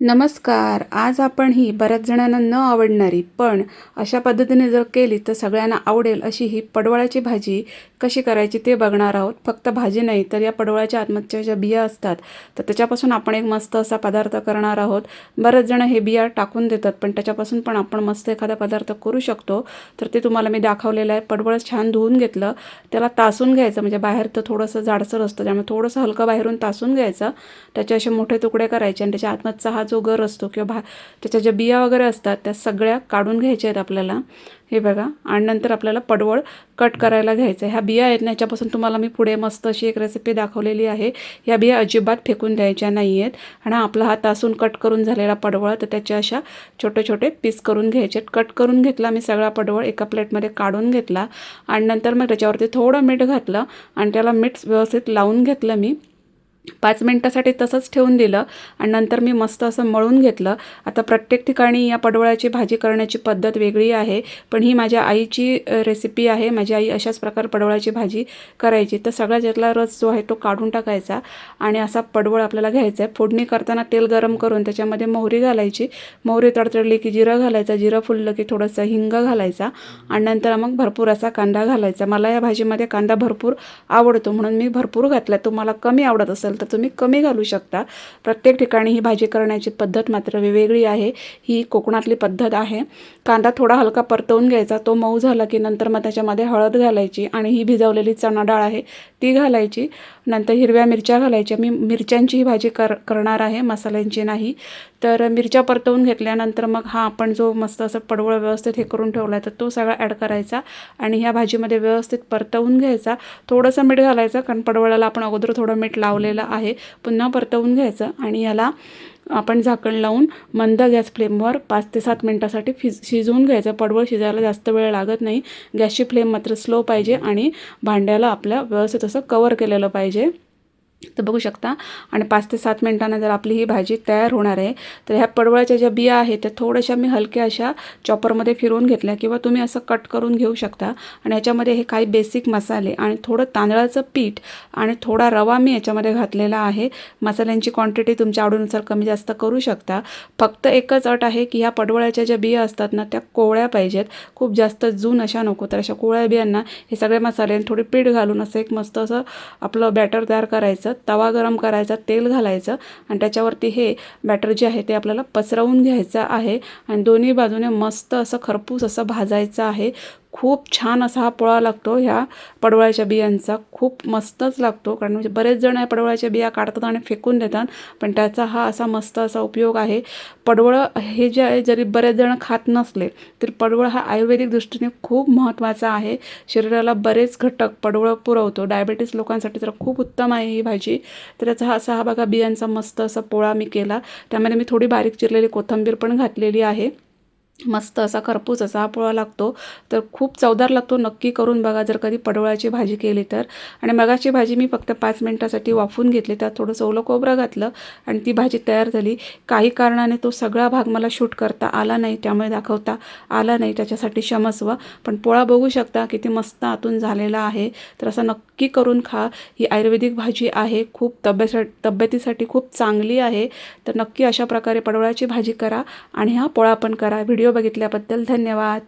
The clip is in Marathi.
नमस्कार. आज आपण ही बऱ्याच जणांना न आवडणारी पण अशा पद्धतीने जर केली तर सगळ्यांना आवडेल अशी ही पडवळाची भाजी कशी करायची ते बघणार आहोत. फक्त भाजी नाही तर या पडवळाच्या आतमधच्या ज्या बिया असतात तर त्याच्यापासून आपण एक मस्त असा पदार्थ करणार आहोत. बरेच जण हे बिया टाकून देतात पण त्याच्यापासून पण आपण मस्त एखादा पदार्थ करू शकतो. तर ते तुम्हाला मी दाखवलेलं आहे. पडवळ छान धुवून घेतलं, त्याला तासून घ्यायचं, म्हणजे बाहेर तर थोडंसं जाडसर असतं त्यामुळे थोडंसं हलकं बाहेरून तासून घ्यायचं. त्याचे असे मोठे तुकडे करायचे आणि त्याच्या आतमधचा हा जो गर असतो किंवा त्याच्या ज्या बिया वगैरे असतात त्या सगळ्या काढून घ्यायच्या आहेत आपल्याला. हे बघा. आणि नंतर आपल्याला पडवळ कट करायला घ्यायचं आहे. ह्या बिया आहेत ना, याच्यापासून तुम्हाला मी पुढे मस्त अशी एक रेसिपी दाखवलेली आहे. या बिया अजिबात फेकून द्यायच्या नाही आहेत. आणि आपला हा तासून कट करून झालेला पडवळ तर त्याच्या अशा छोटे छोटे पीस करून घ्यायचे. कट करून घेतला मी सगळा पडवळ, एका प्लेटमध्ये काढून घेतला आणि नंतर मग त्याच्यावरती थोडं मीठ घातलं आणि त्याला मीठ व्यवस्थित लावून घेतलं. मी 5 मिनिटासाठी तसंच ठेवून दिलं आणि नंतर मी मस्त असं मळून घेतलं. आता प्रत्येक ठिकाणी या पडवळाची भाजी करण्याची पद्धत वेगळी आहे, पण ही माझ्या आईची रेसिपी आहे. माझी आई अशाच प्रकारे पडवळाची भाजी करायची. तर सगळ्यात ज्यातला रस जो आहे तो काढून टाकायचा आणि असा पडवळ आपल्याला घ्यायचा आहे. फोडणी करताना तेल गरम करून त्याच्यामध्ये मोहरी घालायची. मोहरी तडतडली की जिरं घालायचं, जिरं फुललं की थोडंसं हिंग घालायचा आणि नंतर मग भरपूर असा कांदा घालायचा. मला या भाजीमध्ये कांदा भरपूर आवडतो म्हणून मी भरपूर घातला. तुम्हाला कमी आवडत असेल तर तुम्ही कमी घालू शकता. प्रत्येक ठिकाणी ही भाजी करण्याची पद्धत मात्र वेगळी आहे. ही कोकणातली पद्धत आहे. कांदा थोडा हलका परतवून घ्यायचा. तो मऊ झाला की नंतर मग त्याच्यामध्ये हळद घालायची आणि ही भिजवलेली चणा डाळ आहे ती घालायची. नंतर हिरव्या मिरच्या घालायच्या. मी मिरच्यांची ही भाजी करणार आहे, मसाल्यांची नाही. तर मिरच्या परतवून घेतल्यानंतर मग हा आपण जो मस्त असं पडवळ व्यवस्थित हे करून ठेवला आहे तर तो सगळा ॲड करायचा आणि ह्या भाजीमध्ये व्यवस्थित परतवून घ्यायचा. थोडंसं मीठ घालायचं कारण पडवळाला आपण अगोदर थोडं मीठ लावलेलं आहे. पुन्हा परतवून घ्यायचं आणि याला आपण झाकण लावून मंद गॅस फ्लेमवर 5 ते 7 मिनिटासाठी शिजवून घ्यायचं. पडवळ शिजायला जास्त वेळ लागत नाही. गॅसची फ्लेम मात्र स्लो पाहिजे आणि भांड्याला आपल्या व्यवस्थित असं कवर केलेलं पाहिजे. तर बघू शकता. आणि 5 ते 7 मिनिटांना जर आपली ही भाजी तयार होणार आहे तर ह्या पडवळाच्या ज्या बिया आहेत त्या थोड्याशा मी हलक्या अशा चॉपरमध्ये फिरवून घेतल्या किंवा तुम्ही असं कट करून घेऊ शकता. आणि याच्यामध्ये हे काही बेसिक मसाले आणि थोडं तांदळाचं पीठ आणि थोडा रवा मी याच्यामध्ये घातलेला आहे. मसाल्यांची क्वांटिटी तुमच्या आवडीनुसार कमी जास्त करू शकता. फक्त एकच अट आहे की ह्या पडवळाच्या ज्या बिया असतात ना त्या कोवळ्या पाहिजेत, खूप जास्त जून अशा नको. तर अशा कोवळ्या बियांना हे सगळे मसाले आणि थोडे पीठ घालून असं एक मस्त असं आपलं बॅटर तयार करायचं. तवा गरम करायचा, तेल घालायचं आणि त्याच्यावरती हे बॅटर जे आहे ते आपल्याला पसरवून घ्यायचं आहे आणि दोन्ही बाजूने मस्त असं खरपूस असं भाजायचं आहे. खूप छान असा हा पोळा लागतो ह्या पडवळाच्या बियांचा. खूप मस्तच लागतो कारण म्हणजे बरेच जण या पडवळाच्या बिया काढतात आणि फेकून देतात, पण त्याचा हा असा मस्त असा उपयोग आहे. पडवळ हे जे आहे जरी बरेच जण खात नसले तर पडवळ हा आयुर्वेदिक दृष्टीने खूप महत्त्वाचा आहे. शरीराला बरेच घटक पडवळ पुरवतो. डायबेटीस लोकांसाठी तर खूप उत्तम आहे ही भाजी. तर त्याचा हा असा बघा बियांचा मस्त असा पोळा मी केला. त्यामध्ये मी थोडी बारीक चिरलेली कोथिंबीर पण घातलेली आहे. मस्त असा खरपूस असा हा पोळा लागतो. तर खूप चवदार लागतो. नक्की करून बघा जर कधी पडवळाची भाजी केली तर. आणि मगाची भाजी मी फक्त 5 मिनिटासाठी वाफवून घेतली, त्यात थोडंसं ओलं खोबरं घातलं आणि ती भाजी तयार झाली. काही कारणाने तो सगळा भाग मला शूट करता आला नाही, त्यामुळे दाखवता आला नाही, त्याच्यासाठी क्षमस्व. पण पोळा बघू शकता किती मस्त आतून झालेला आहे. तर असं नक्की करून खा. ही आयुर्वेदिक भाजी आहे, खूप तब्येतीसाठी खूप चांगली आहे. तर नक्की अशा प्रकारे पडवळाची भाजी करा आणि हा पोळा पण करा. व्हिडिओ बघितल्याबद्दल धन्यवाद.